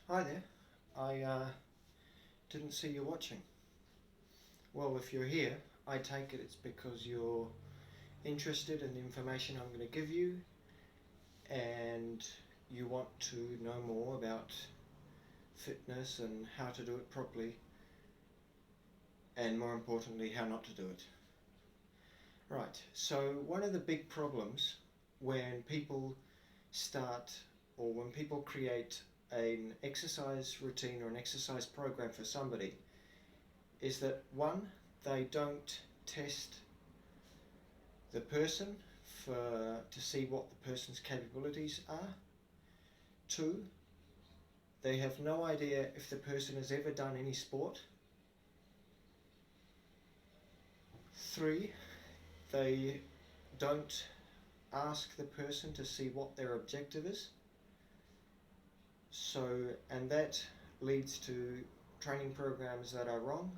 Hi there. I didn't see you watching. Well, if you're here, I take it's because you're interested in the information I'm going to give you and you want to know more about fitness and how to do it properly, and more importantly, how not to do it. Right, so one of the big problems when people start or when people create an exercise routine or an exercise program for somebody is that one, they don't test the person to see what the person's capabilities are. Two, they have no idea if the person has ever done any sport. Three, they don't ask the person to see what their objective is. And that leads to training programs that are wrong,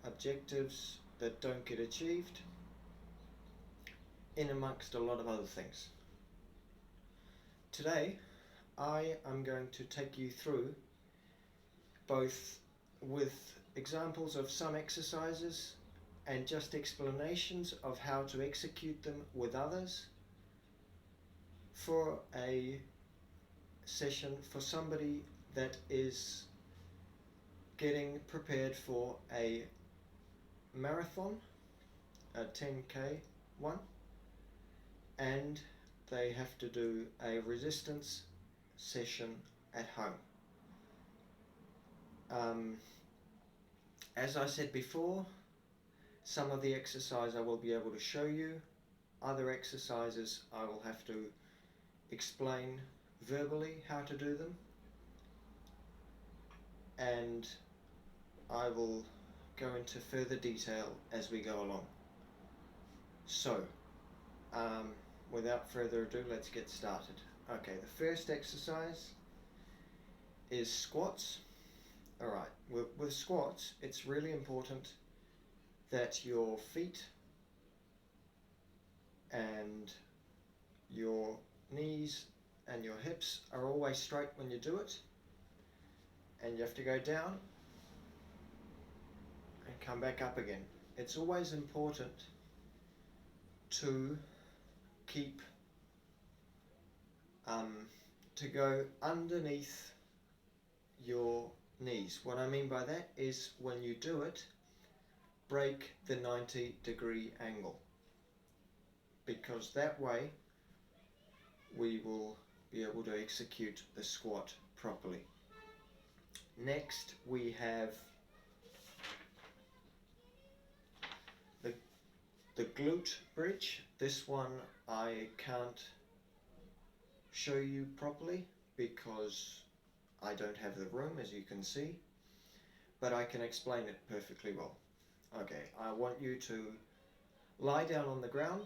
objectives that don't get achieved, in amongst a lot of other things. Today, I am going to take you through both with examples of some exercises and just explanations of how to execute them with others for a session for somebody that is getting prepared for a marathon, a 10k one, and they have to do a resistance session at home. As I said before, some of the exercise I will be able to show you, other exercises I will have to explain verbally how to do them, and I will go into further detail as we go along. So, without further ado, let's get started. Okay, the first exercise is squats. Alright, with squats, it's really important that your feet and your knees and your hips are always straight when you do it, and you have to go down and come back up again. It's always important to keep to go underneath your knees. What I mean by that is when you do it, break the 90-degree angle, because that way we will be able to execute the squat properly. Next we have the glute bridge. This one I can't show you properly because I don't have the room, as you can see, but I can explain it perfectly well. Okay, I want you to lie down on the ground,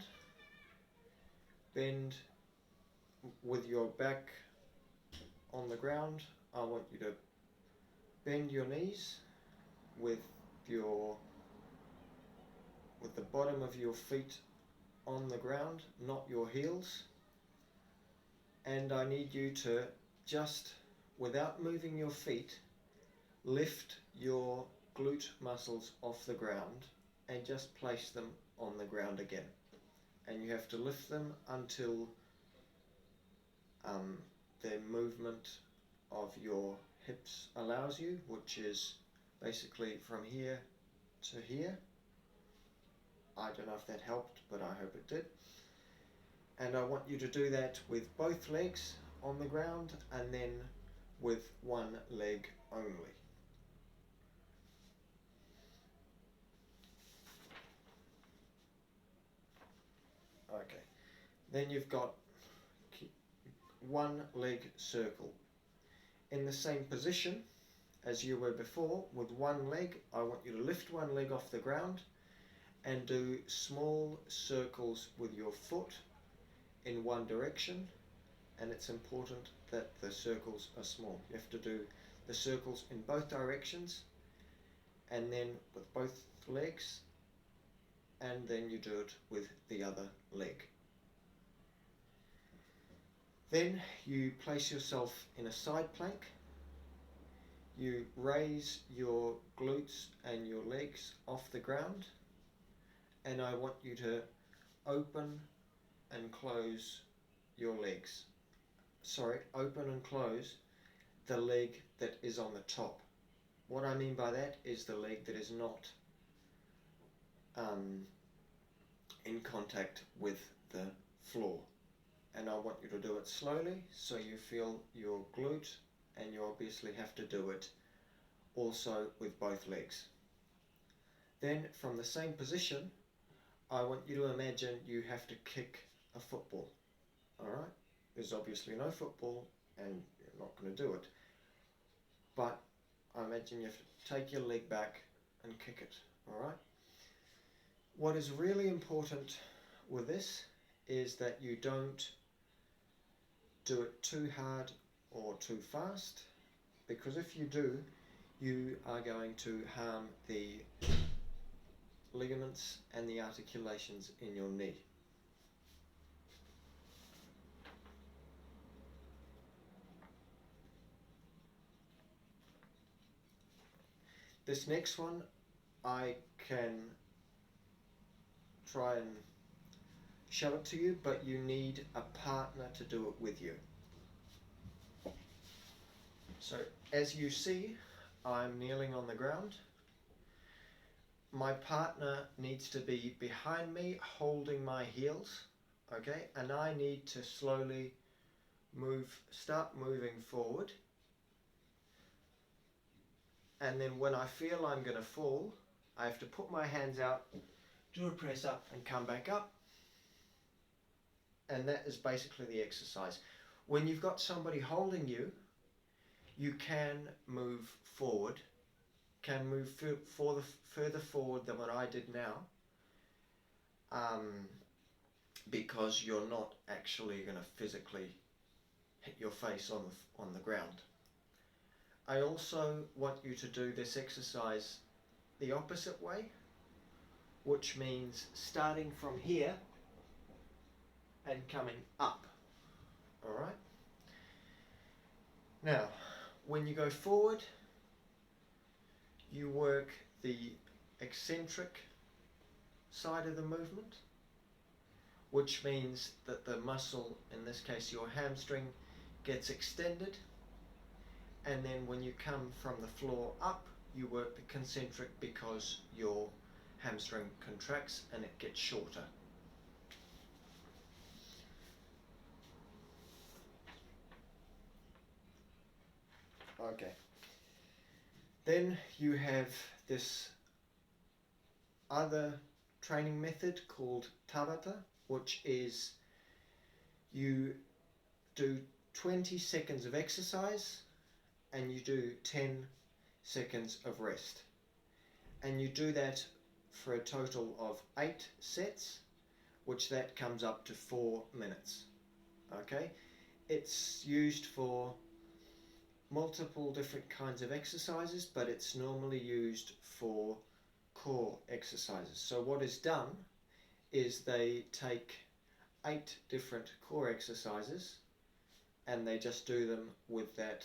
bend with your back on the ground. I want you to bend your knees with the bottom of your feet on the ground, not your heels. And I need you to just, without moving your feet, lift your glute muscles off the ground and just place them on the ground again. And you have to lift them until the movement of your hips allows you, which is basically from here to here. I don't know if that helped, but I hope it did. And I want you to do that with both legs on the ground and then with one leg only. Okay, then you've got one leg circle. In the same position as you were before, with one leg, I want you to lift one leg off the ground and do small circles with your foot in one direction, and it's important that the circles are small. You have to do the circles in both directions, and then with both legs, and then you do it with the other leg. Then you place yourself in a side plank. You raise your glutes and your legs off the ground, and I want you to open and close your legs. Sorry, open and close the leg that is on the top. What I mean by that is the leg that is not in contact with the floor. And I want you to do it slowly so you feel your glute, and you obviously have to do it also with both legs. Then from the same position, I want you to imagine you have to kick a football. Alright? There's obviously no football and you're not going to do it. But I imagine you have to take your leg back and kick it. Alright? What is really important with this is that you don't do it too hard or too fast, because if you do, you are going to harm the ligaments and the articulations in your knee. This next one, I can try and show it to you, but you need a partner to do it with you. So as you see, I'm kneeling on the ground. My partner needs to be behind me holding my heels, okay? And I need to slowly start moving forward. And then when I feel I'm going to fall, I have to put my hands out, do a press up and come back up. And that is basically the exercise. When you've got somebody holding you, you can move forward, can move further forward than what I did now, because you're not actually going to physically hit your face on the ground. I also want you to do this exercise the opposite way, which means starting from here and coming up. Alright? Now, when you go forward, you work the eccentric side of the movement, which means that the muscle, in this case your hamstring, gets extended, and then when you come from the floor up, you work the concentric because your hamstring contracts and it gets shorter. Okay. Then you have this other training method called Tabata, which is you do 20 seconds of exercise and you do 10 seconds of rest. And you do that for a total of 8 sets, which that comes up to 4 minutes. Okay? It's used for multiple different kinds of exercises, but it's normally used for core exercises. So what is done is they take 8 different core exercises and they just do them with that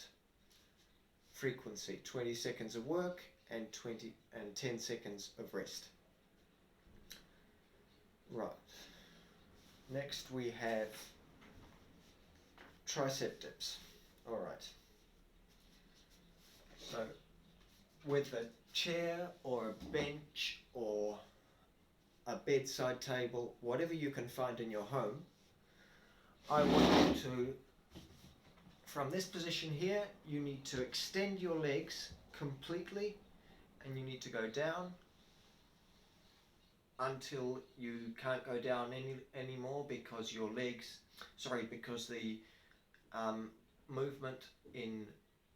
frequency, 20 seconds of work and 10 seconds of rest. Right. Next we have tricep dips. Alright. So with a chair or a bench or a bedside table, whatever you can find in your home, I want you to, from this position here, you need to extend your legs completely and you need to go down until you can't go down anymore because your legs, because the movement in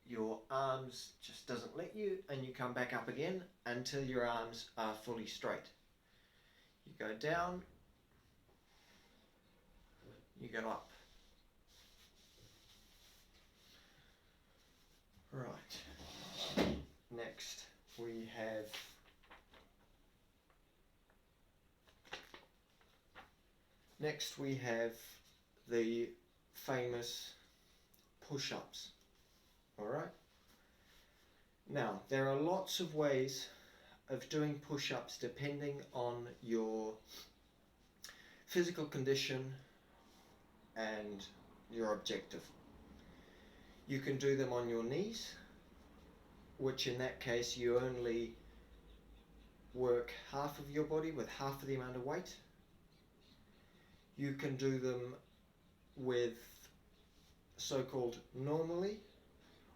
your arms just doesn't let you, and you come back up again until your arms are fully straight. You go down, you go up. Right. Next we have the famous push-ups. Alright? Now, there are lots of ways of doing push-ups depending on your physical condition and your objective. You can do them on your knees, which in that case you only work half of your body with half of the amount of weight. You can do them with so-called normally,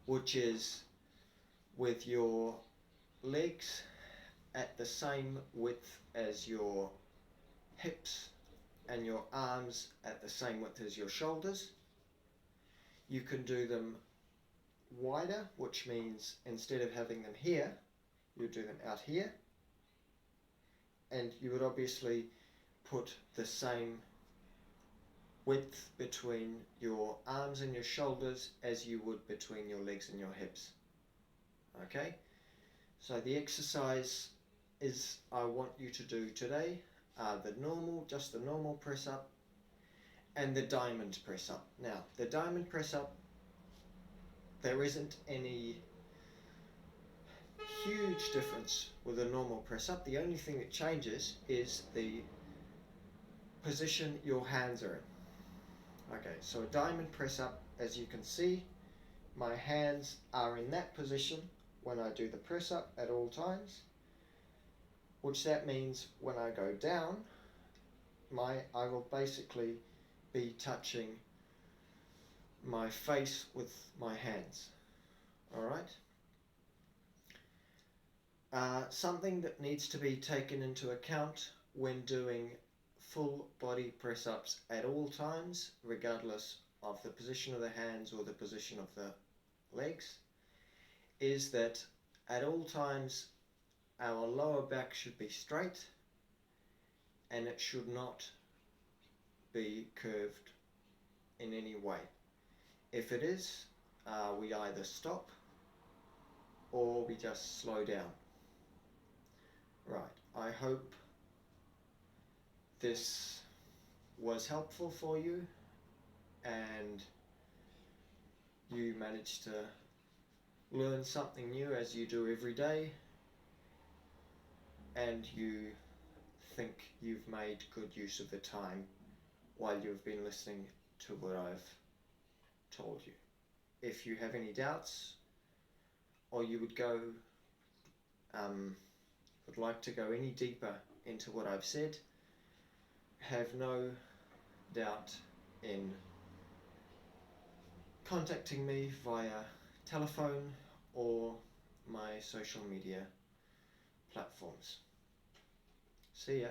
which is with your legs at the same width as your hips and your arms at the same width as your shoulders. You can do them wider, which means instead of having them here, you do them out here, and you would obviously put the same width between your arms and your shoulders as you would between your legs and your hips. Okay, so the exercise I want you to do today are just the normal press up and the diamond press up. Now, the diamond press up, there isn't any huge difference with a normal press up. The only thing that changes is the position your hands are in. Okay, so a diamond press up, as you can see, my hands are in that position when I do the press up at all times, which that means when I go down, I will basically be touching my face with my hands. Alright? Something that needs to be taken into account when doing full body press ups at all times, regardless of the position of the hands or the position of the legs, is that at all times our lower back should be straight and it should not be curved in any way. If it is, we either stop or we just slow down. Right, I hope this was helpful for you and you managed to learn something new as you do every day, and you think you've made good use of the time while you've been listening to what I've told you. If you have any doubts or you would like to go any deeper into what I've said, have no doubt in contacting me via telephone or my social media platforms. See ya.